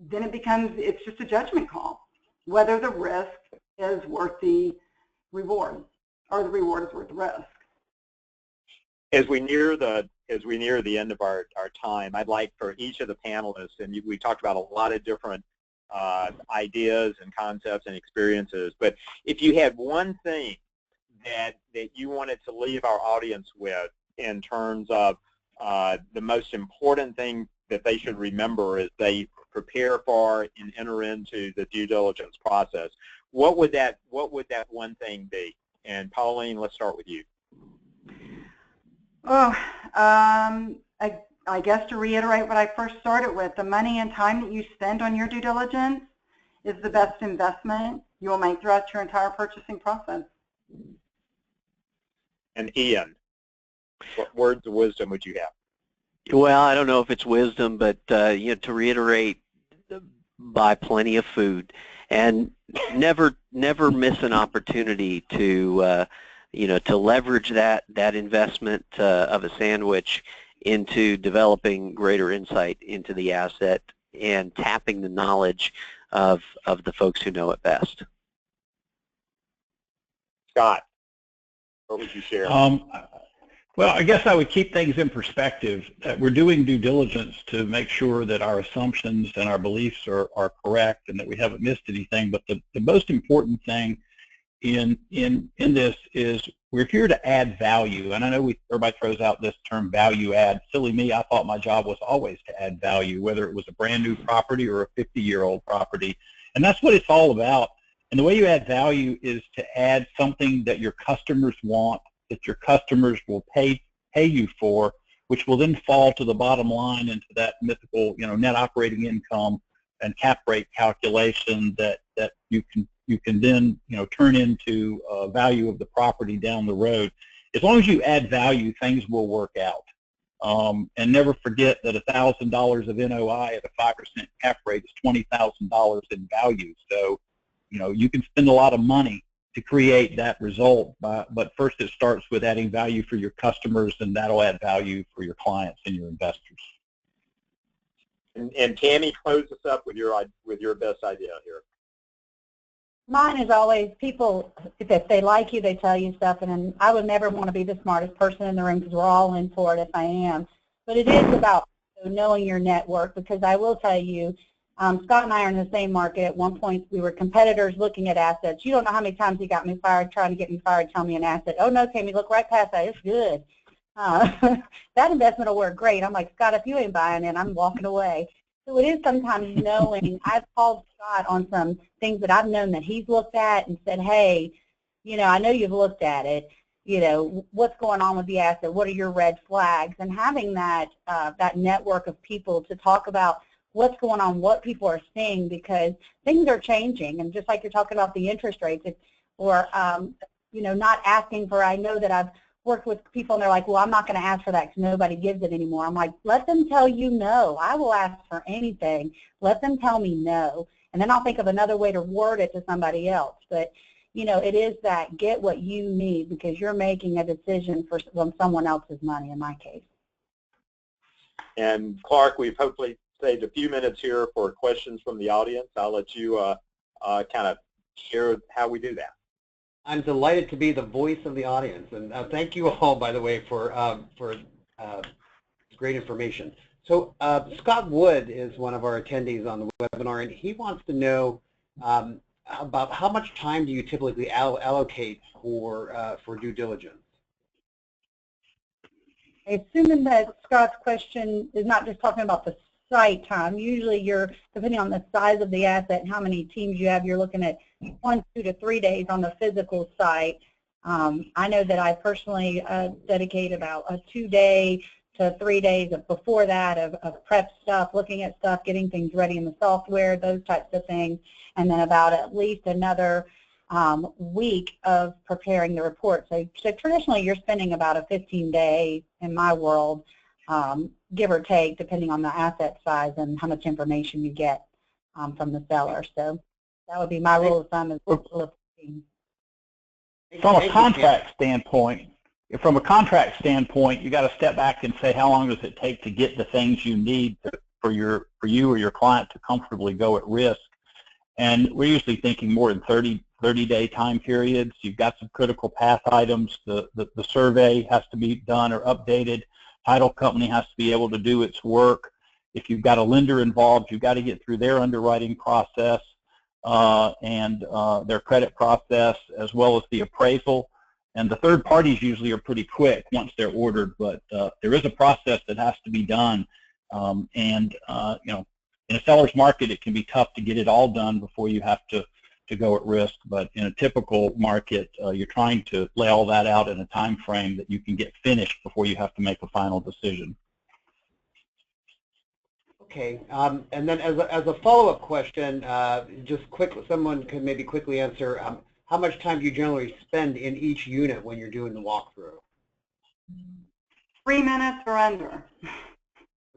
then it's just a judgment call, whether the risk is worth the reward, or the reward is worth the risk. As we near the end of our time, I'd like for each of the panelists, and we talked about a lot of different ideas and concepts and experiences, but if you had one thing that you wanted to leave our audience with in terms of the most important thing that they should remember as they prepare for and enter into the due diligence process, what would that one thing be? And Pauline, let's start with you. Oh, I guess to reiterate what I first started with, the money and time that you spend on your due diligence is the best investment you will make throughout your entire purchasing process. And Ian, what words of wisdom would you have? Well, I don't know if it's wisdom, but to reiterate, buy plenty of food, and never miss an opportunity to to leverage that investment of a sandwich into developing greater insight into the asset and tapping the knowledge of the folks who know it best. Scott, what would you share? Well, I guess I would keep things in perspective. We're doing due diligence to make sure that our assumptions and our beliefs are correct and that we haven't missed anything. But the most important thing in this is we're here to add value. And I know everybody throws out this term value add. Silly me, I thought my job was always to add value, whether it was a brand new property or a 50-year-old property. And that's what it's all about. And the way you add value is to add something that your customers want, that your customers will pay you for, which will then fall to the bottom line into that mythical, net operating income and cap rate calculation that you can then, turn into value of the property down the road. As long as you add value, things will work out. And never forget that $1,000 of NOI at a 5% cap rate is $20,000 in value. So, you can spend a lot of money to create that result, but first it starts with adding value for your customers, and that'll add value for your clients and your investors. And Tami, close us up with your best idea here. Mine is always people, if they like you, they tell you stuff, and I would never want to be the smartest person in the room because we're all in for it if I am. But it is about knowing your network, because I will tell you, Scott and I are in the same market. At one point, we were competitors looking at assets. You don't know how many times he got me fired, trying to get me fired, tell me an asset. Oh, no, Tami, look right past that. It's good. That investment will work great. I'm like, Scott, if you ain't buying it, I'm walking away. So it is sometimes knowing. I've called Scott on some things that I've known that he's looked at and said, hey, I know you've looked at it. What's going on with the asset? What are your red flags? And having that network of people to talk about what's going on, what people are seeing, because things are changing. And just like you're talking about the interest rates, or not asking for, I know that I've worked with people and they're like, well, I'm not going to ask for that because nobody gives it anymore. I'm like, let them tell you no. I will ask for anything. Let them tell me no. And then I'll think of another way to word it to somebody else. But, it is that get what you need, because you're making a decision for someone else's money in my case. And Clark, we've hopefully saved a few minutes here for questions from the audience. I'll let you kind of share how we do that. I'm delighted to be the voice of the audience, and thank you all, by the way, for great information. So Scott Wood is one of our attendees on the webinar, and he wants to know about how much time do you typically allocate for due diligence? Assuming that Scott's question is not just talking about the site time. Usually you're, depending on the size of the asset and how many teams you have, you're looking at 1, 2 to 3 days on the physical site. I know that I personally dedicate about a 2-day to 3 days before that of prep stuff, looking at stuff, getting things ready in the software, those types of things, and then about at least another week of preparing the report. So traditionally you're spending about a 15-day, in my world, give or take, depending on the asset size and how much information you get from the seller. So that would be my rule of thumb. From a contract standpoint, you got to step back and say, how long does it take to get the things you need for you or your client to comfortably go at risk? And we're usually thinking more than 30-day time periods. You've got some critical path items. The survey has to be done or updated. Title company has to be able to do its work. If you've got a lender involved, you've got to get through their underwriting process and their credit process, as well as the appraisal. And the third parties usually are pretty quick once they're ordered, but there is a process that has to be done. In a seller's market, it can be tough to get it all done before you have to go at risk. But in a typical market, you're trying to lay all that out in a time frame that you can get finished before you have to make a final decision. Okay, and then as a follow-up question, just quick, someone could maybe quickly answer, how much time do you generally spend in each unit when you're doing the walkthrough? 3 minutes or under.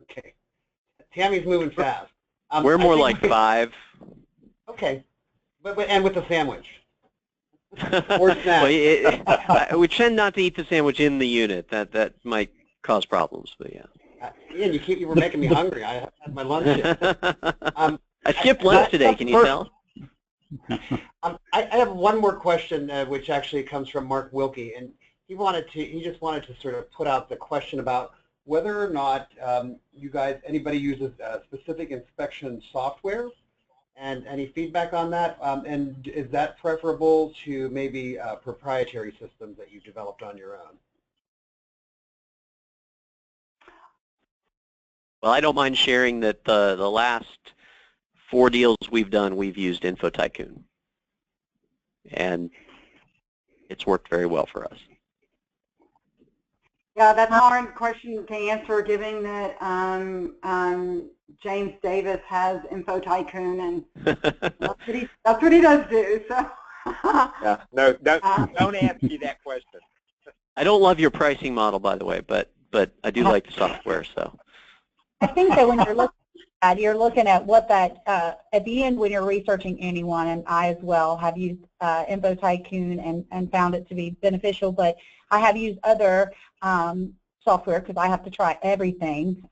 Okay, Tami's moving fast. We're more like 5. Okay, and with the sandwich. Or snack. Well, we tend not to eat the sandwich in the unit. That might cause problems, but yeah. Ian, you were making me hungry. I had my lunch yet. I skipped lunch today, can you tell? I have one more question, which actually comes from Mark Wilkie, and he just wanted to sort of put out the question about whether or not anybody uses specific inspection software, and any feedback on that, and is that preferable to maybe proprietary systems that you've developed on your own? Well, I don't mind sharing that the last 4 deals we've done, we've used InfoTycoon, and it's worked very well for us. Yeah, that's a hard question to answer, given that James Davis has InfoTycoon, and that's what he does do. So. Yeah, no, don't ask me that question. I don't love your pricing model, by the way, but I do like the software. So. I think that when you're looking at what that at the end when you're researching anyone, and I as well have used InfoTycoon and found it to be beneficial, but I have used other software because I have to try everything.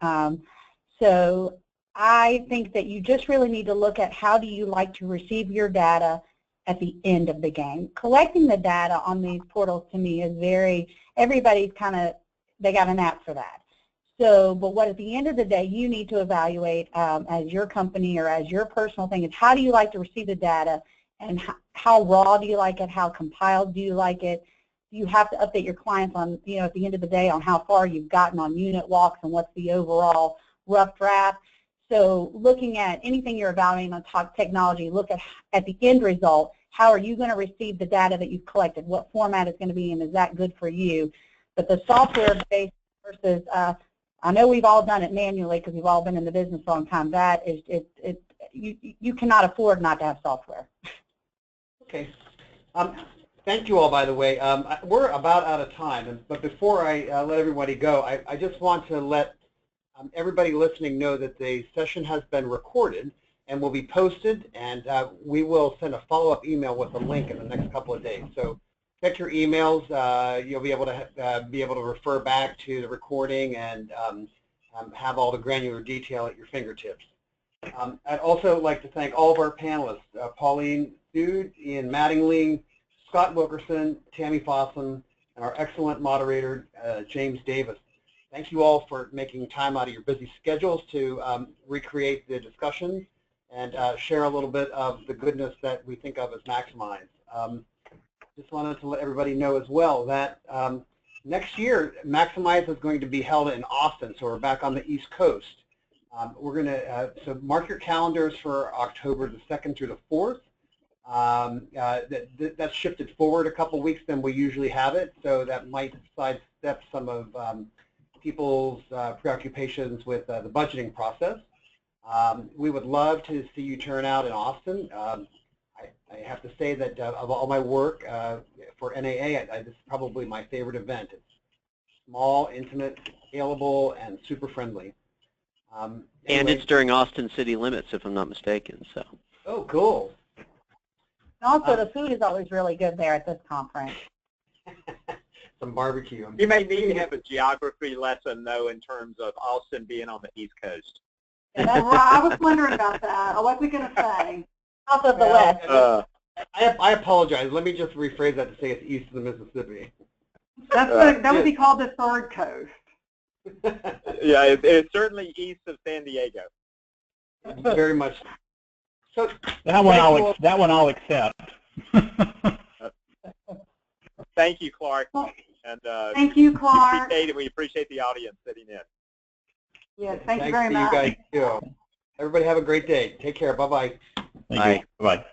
So I think that you just really need to look at how do you like to receive your data at the end of the game. Collecting the data on these portals to me is everybody's they got an app for that. So, but what at the end of the day you need to evaluate as your company or as your personal thing is how do you like to receive the data, and how raw do you like it, how compiled do you like it. You have to update your clients on, at the end of the day on how far you've gotten on unit walks and what's the overall rough draft. So looking at anything you're evaluating on technology, look at the end result. How are you going to receive the data that you've collected? What format is going to be, and is that good for you? But the software-based versus, I know we've all done it manually because we've all been in the business a long time. That is, you cannot afford not to have software. Okay. Thank you all, by the way. We're about out of time, but before I let everybody go, I just want to let everybody listening know that the session has been recorded and will be posted, and we will send a follow-up email with a link in the next couple of days. So check your emails. You'll be able to refer back to the recording and have all the granular detail at your fingertips. I'd also like to thank all of our panelists: Pauline, Thude, Ian Mattingly, Scott Wilkerson, Tami Fossum, and our excellent moderator, James Davis. Thank you all for making time out of your busy schedules to recreate the discussions and share a little bit of the goodness that we think of as Maximize. Just wanted to let everybody know as well that next year, Maximize is going to be held in Austin, so we're back on the East Coast. We're going to, so mark your calendars for October the 2nd through the 4th. That's shifted forward a couple weeks than we usually have it, so that might sidestep some of people's preoccupations with the budgeting process. We would love to see you turn out in Austin. I have to say that of all my work for NAA, this is probably my favorite event. It's small, intimate, scalable, and super friendly. And anyway, it's during Austin city limits, if I'm not mistaken. So. Oh, cool. Also, the food is always really good there at this conference. Some barbecue. You may need to have a geography lesson, though, in terms of Austin being on the East Coast. Yeah, I was wondering about that. I wasn't going to say. South of the West. I apologize. Let me just rephrase that to say it's east of the Mississippi. That would be called the Third Coast. Yeah, it's certainly east of San Diego. Very much. So that one I'll accept. Thank you, Clark. And thank you, Clark. We appreciate the audience sitting in. Yes, thank you very much. Thanks to you guys too. Everybody have a great day. Take care. Bye-bye. Bye. Bye.